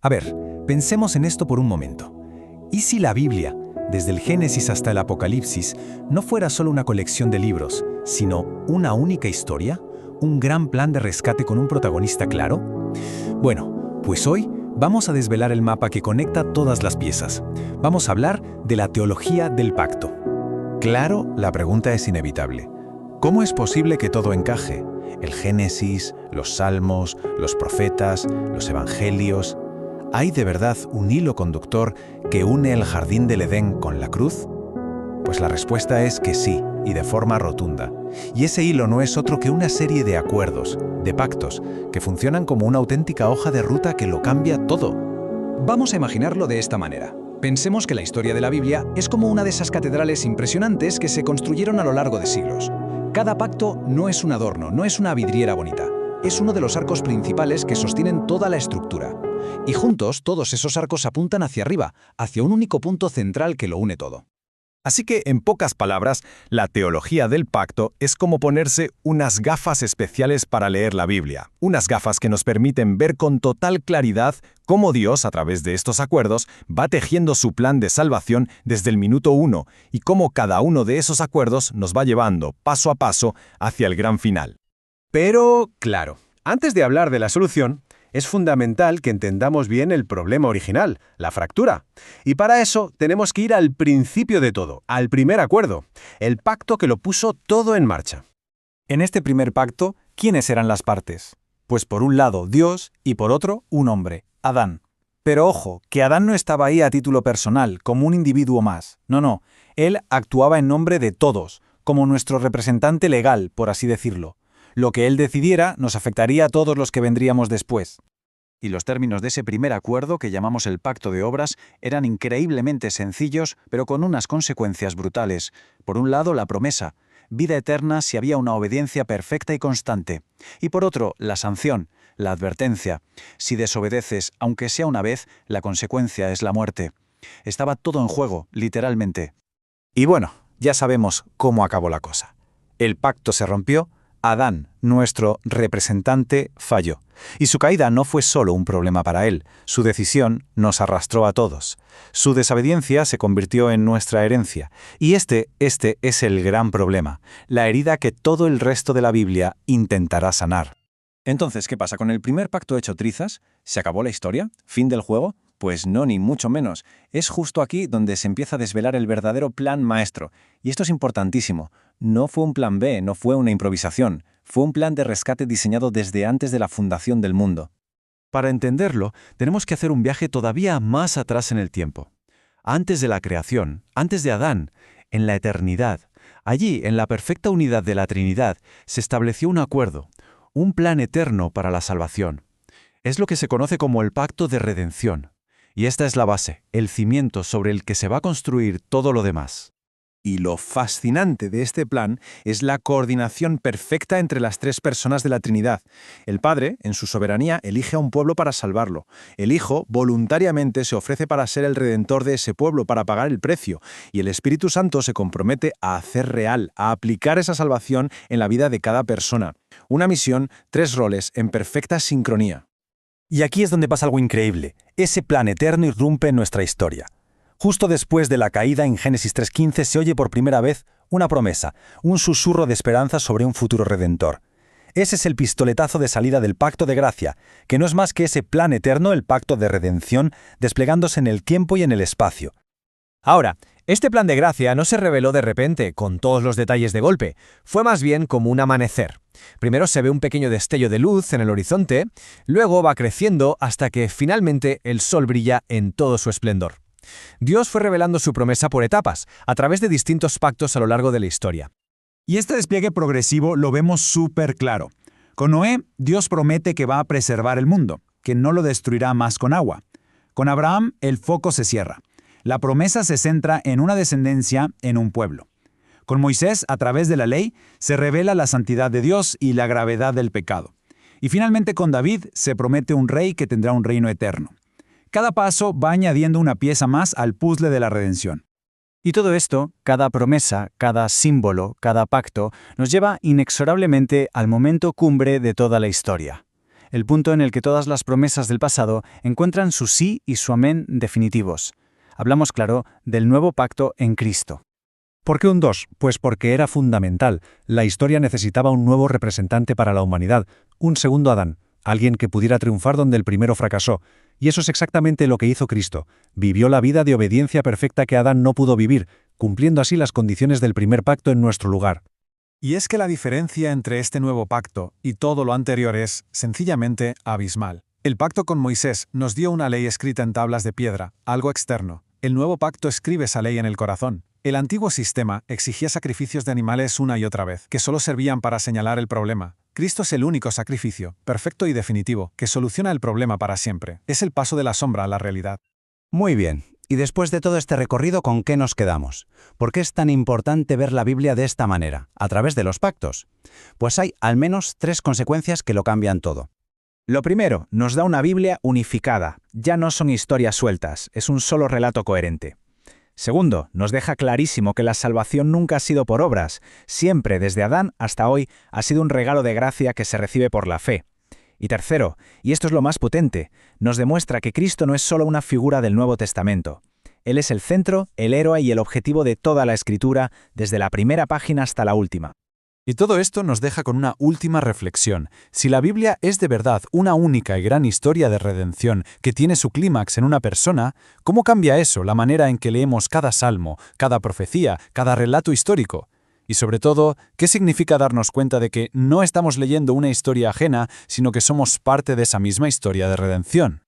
A ver, pensemos en esto por un momento. ¿Y si la Biblia, desde el Génesis hasta el Apocalipsis, no fuera solo una colección de libros, sino una única historia? ¿Un gran plan de rescate con un protagonista claro? Bueno, pues hoy vamos a desvelar el mapa que conecta todas las piezas. Vamos a hablar de la teología del pacto. Claro, la pregunta es inevitable. ¿Cómo es posible que todo encaje? El Génesis, los Salmos, los profetas, los Evangelios. ¿Hay de verdad un hilo conductor que une el jardín del Edén con la cruz? Pues la respuesta es que sí, y de forma rotunda. Y ese hilo no es otro que una serie de acuerdos, de pactos, que funcionan como una auténtica hoja de ruta que lo cambia todo. Vamos a imaginarlo de esta manera. Pensemos que la historia de la Biblia es como una de esas catedrales impresionantes que se construyeron a lo largo de siglos. Cada pacto no es un adorno, no es una vidriera bonita. Es uno de los arcos principales que sostienen toda la estructura. Y juntos, todos esos arcos apuntan hacia arriba, hacia un único punto central que lo une todo. Así que, en pocas palabras, la teología del pacto es como ponerse unas gafas especiales para leer la Biblia. Unas gafas que nos permiten ver con total claridad cómo Dios, a través de estos acuerdos, va tejiendo su plan de salvación desde el minuto 1 y cómo cada uno de esos acuerdos nos va llevando, paso a paso, hacia el gran final. Pero, claro, antes de hablar de la solución, es fundamental que entendamos bien el problema original, la fractura. Y para eso tenemos que ir al principio de todo, al primer acuerdo, el pacto que lo puso todo en marcha. En este primer pacto, ¿quiénes eran las partes? Pues por un lado Dios y por otro un hombre, Adán. Pero ojo, que Adán no estaba ahí a título personal, como un individuo más. No, él actuaba en nombre de todos, como nuestro representante legal, por así decirlo. Lo que él decidiera nos afectaría a todos los que vendríamos después. Y los términos de ese primer acuerdo, que llamamos el Pacto de Obras, eran increíblemente sencillos, pero con unas consecuencias brutales. Por un lado, la promesa, vida eterna si había una obediencia perfecta y constante. Y por otro, la sanción, la advertencia. Si desobedeces, aunque sea una vez, la consecuencia es la muerte. Estaba todo en juego, literalmente. Y bueno, ya sabemos cómo acabó la cosa. El pacto se rompió. Adán, nuestro representante, falló. Y su caída no fue solo un problema para él, su decisión nos arrastró a todos. Su desobediencia se convirtió en nuestra herencia. Y este es el gran problema, la herida que todo el resto de la Biblia intentará sanar. Entonces, ¿qué pasa? ¿Con el primer pacto hecho trizas? ¿Se acabó la historia? ¿Fin del juego? Pues no, ni mucho menos. Es justo aquí donde se empieza a desvelar el verdadero plan maestro. Y esto es importantísimo. No fue un plan B, no fue una improvisación. Fue un plan de rescate diseñado desde antes de la fundación del mundo. Para entenderlo, tenemos que hacer un viaje todavía más atrás en el tiempo. Antes de la creación, antes de Adán, en la eternidad, allí, en la perfecta unidad de la Trinidad, se estableció un acuerdo, un plan eterno para la salvación. Es lo que se conoce como el pacto de redención. Y esta es la base, el cimiento sobre el que se va a construir todo lo demás. Y lo fascinante de este plan es la coordinación perfecta entre las tres personas de la Trinidad. El Padre, en su soberanía, elige a un pueblo para salvarlo. El Hijo, voluntariamente, se ofrece para ser el redentor de ese pueblo, para pagar el precio. Y el Espíritu Santo se compromete a hacer real, a aplicar esa salvación en la vida de cada persona. Una misión, tres roles, en perfecta sincronía. Y aquí es donde pasa algo increíble. Ese plan eterno irrumpe en nuestra historia. Justo después de la caída en Génesis 3:15 se oye por primera vez una promesa, un susurro de esperanza sobre un futuro redentor. Ese es el pistoletazo de salida del pacto de gracia, que no es más que ese plan eterno, el pacto de redención, desplegándose en el tiempo y en el espacio. Ahora, este plan de gracia no se reveló de repente, con todos los detalles de golpe. Fue más bien como un amanecer. Primero se ve un pequeño destello de luz en el horizonte, luego va creciendo hasta que finalmente el sol brilla en todo su esplendor. Dios fue revelando su promesa por etapas, a través de distintos pactos a lo largo de la historia. Y este despliegue progresivo lo vemos súper claro. Con Noé, Dios promete que va a preservar el mundo, que no lo destruirá más con agua. Con Abraham, el foco se cierra. La promesa se centra en una descendencia, en un pueblo. Con Moisés, a través de la ley, se revela la santidad de Dios y la gravedad del pecado. Y finalmente con David se promete un rey que tendrá un reino eterno. Cada paso va añadiendo una pieza más al puzzle de la redención. Y todo esto, cada promesa, cada símbolo, cada pacto, nos lleva inexorablemente al momento cumbre de toda la historia. el punto en el que todas las promesas del pasado encuentran su sí y su amén definitivos. Hablamos, claro, del nuevo pacto en Cristo. ¿Por qué un 2? Pues porque era fundamental. La historia necesitaba un nuevo representante para la humanidad, un segundo Adán, alguien que pudiera triunfar donde el primero fracasó. Y eso es exactamente lo que hizo Cristo. Vivió la vida de obediencia perfecta que Adán no pudo vivir, cumpliendo así las condiciones del primer pacto en nuestro lugar. Y es que la diferencia entre este nuevo pacto y todo lo anterior es, sencillamente, abismal. El pacto con Moisés nos dio una ley escrita en tablas de piedra, algo externo. El nuevo pacto escribe esa ley en el corazón. El antiguo sistema exigía sacrificios de animales una y otra vez, que solo servían para señalar el problema. Cristo es el único sacrificio, perfecto y definitivo, que soluciona el problema para siempre. Es el paso de la sombra a la realidad. Muy bien. Y después de todo este recorrido, ¿con qué nos quedamos? ¿Por qué es tan importante ver la Biblia de esta manera, a través de los pactos? Pues hay al menos 3 consecuencias que lo cambian todo. Lo primero, nos da una Biblia unificada. Ya no son historias sueltas, es un solo relato coherente. Segundo, nos deja clarísimo que la salvación nunca ha sido por obras. Siempre, desde Adán hasta hoy, ha sido un regalo de gracia que se recibe por la fe. Y tercero, y esto es lo más potente, nos demuestra que Cristo no es solo una figura del Nuevo Testamento. Él es el centro, el héroe y el objetivo de toda la Escritura, desde la primera página hasta la última. Y todo esto nos deja con una última reflexión. Si la Biblia es de verdad una única y gran historia de redención que tiene su clímax en una persona, ¿cómo cambia eso la manera en que leemos cada salmo, cada profecía, cada relato histórico? Y sobre todo, ¿qué significa darnos cuenta de que no estamos leyendo una historia ajena, sino que somos parte de esa misma historia de redención?